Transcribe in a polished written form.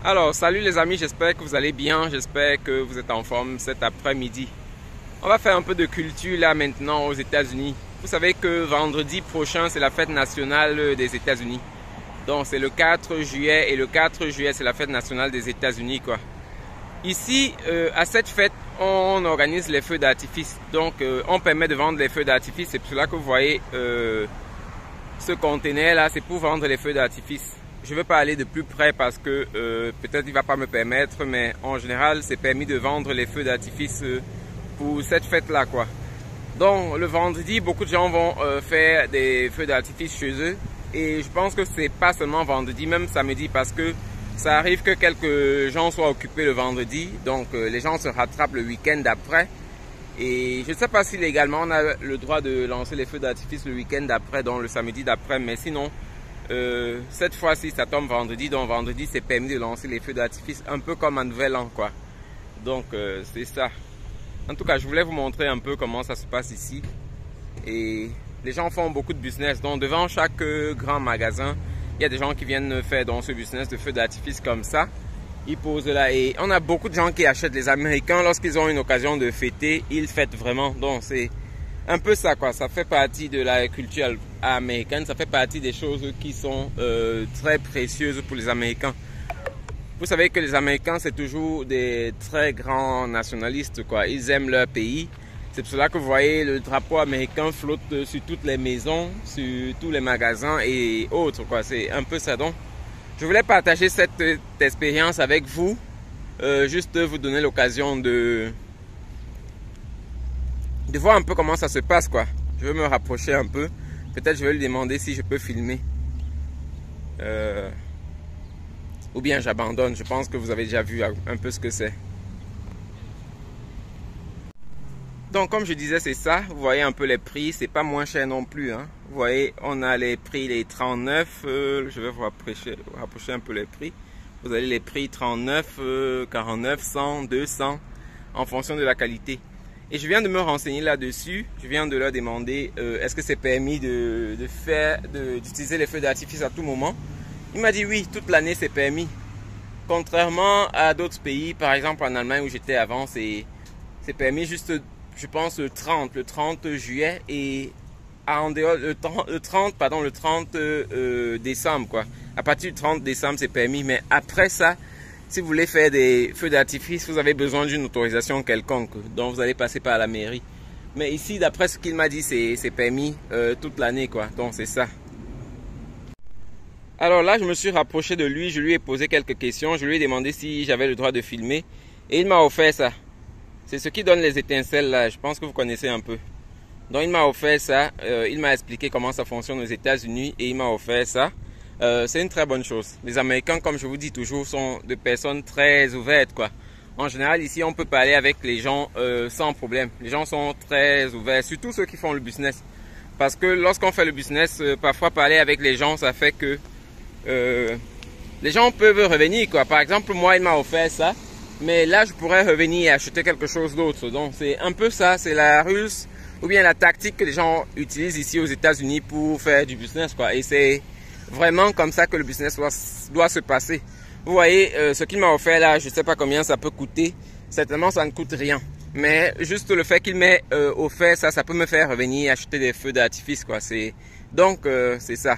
Alors, salut les amis, j'espère que vous allez bien, j'espère que vous êtes en forme cet après-midi. On va faire un peu de culture là maintenant aux États-Unis. Vous savez que vendredi prochain, c'est la fête nationale des États-Unis. Donc, c'est le 4 juillet et le 4 juillet, c'est la fête nationale des États-Unis, quoi. Ici, à cette fête, on organise les feux d'artifice. Donc, on permet de vendre les feux d'artifice. C'est pour cela que vous voyez ce conteneur là, c'est pour vendre les feux d'artifice. Je ne veux pas aller de plus près parce que peut-être il ne va pas me permettre, mais en général, c'est permis de vendre les feux d'artifice pour cette fête-là, quoi. Donc, le vendredi, beaucoup de gens vont faire des feux d'artifice chez eux. Et je pense que c'est pas seulement vendredi, même samedi, parce que ça arrive que quelques gens soient occupés le vendredi. Donc, les gens se rattrapent le week-end d'après. Et je ne sais pas si légalement on a le droit de lancer les feux d'artifice le week-end d'après, donc le samedi d'après, mais sinon... cette fois-ci ça tombe vendredi, donc vendredi c'est permis de lancer les feux d'artifice un peu comme un nouvel an, quoi. Donc c'est ça. En tout cas, je voulais vous montrer un peu comment ça se passe ici. Et les gens font beaucoup de business. Donc devant chaque grand magasin, il y a des gens qui viennent faire dans ce business de feux d'artifice comme ça. Ils posent là et on a beaucoup de gens qui achètent. Les Américains, lorsqu'ils ont une occasion de fêter, ils fêtent vraiment. Donc c'est un peu ça, quoi. Ça fait partie de la culture américaine. Ça fait partie des choses qui sont très précieuses pour les Américains. Vous savez que les Américains, c'est toujours des très grands nationalistes, quoi. Ils aiment leur pays. C'est pour cela que vous voyez le drapeau américain flotte sur toutes les maisons, sur tous les magasins et autres, quoi. C'est un peu ça. Donc, je voulais partager cette expérience avec vous. Juste vous donner l'occasion de voir un peu comment ça se passe, quoi. Je veux me rapprocher un peu. Peut-être je vais lui demander si je peux filmer. Ou bien j'abandonne. Je pense que vous avez déjà vu un peu ce que c'est. Donc comme je disais, c'est ça. Vous voyez un peu les prix. C'est pas moins cher non plus, hein. Vous voyez, on a les prix, les 39. Je vais vous rapprocher un peu les prix. Vous avez les prix 39, 49, 100, 200 en fonction de la qualité. Et je viens de me renseigner là-dessus. Je viens de leur demander est-ce que c'est permis d'utiliser les feux d'artifice à tout moment. Il m'a dit oui, toute l'année c'est permis. Contrairement à d'autres pays, par exemple en Allemagne où j'étais avant, c'est permis juste, je pense, le 30 juillet et en dehors, le 30 décembre, quoi. À partir du 30 décembre, c'est permis, mais après ça, si vous voulez faire des feux d'artifice, vous avez besoin d'une autorisation quelconque. Donc vous allez passer par la mairie. Mais ici, d'après ce qu'il m'a dit, c'est permis toute l'année, quoi. Donc c'est ça. Alors là, je me suis rapproché de lui. Je lui ai posé quelques questions. Je lui ai demandé si j'avais le droit de filmer. Et il m'a offert ça. C'est ce qui donne les étincelles là. Je pense que vous connaissez un peu. Donc il m'a offert ça. Il m'a expliqué comment ça fonctionne aux États-Unis. Et il m'a offert ça. C'est une très bonne chose. Les Américains, comme je vous dis toujours, sont des personnes très ouvertes, quoi. En général, ici, on peut parler avec les gens sans problème. Les gens sont très ouverts, surtout ceux qui font le business. Parce que lorsqu'on fait le business, parfois parler avec les gens, ça fait que les gens peuvent revenir, quoi. Par exemple, moi, il m'a offert ça, mais là, je pourrais revenir et acheter quelque chose d'autre. Donc, c'est un peu ça, c'est la ruse ou bien la tactique que les gens utilisent ici aux États-Unis pour faire du business, quoi. Et c'est vraiment comme ça que le business doit se passer. Vous voyez, ce qu'il m'a offert là, je ne sais pas combien ça peut coûter. Certainement, ça ne coûte rien. Mais juste le fait qu'il m'ait offert ça, ça peut me faire revenir acheter des feux d'artifice, quoi. Donc, c'est ça.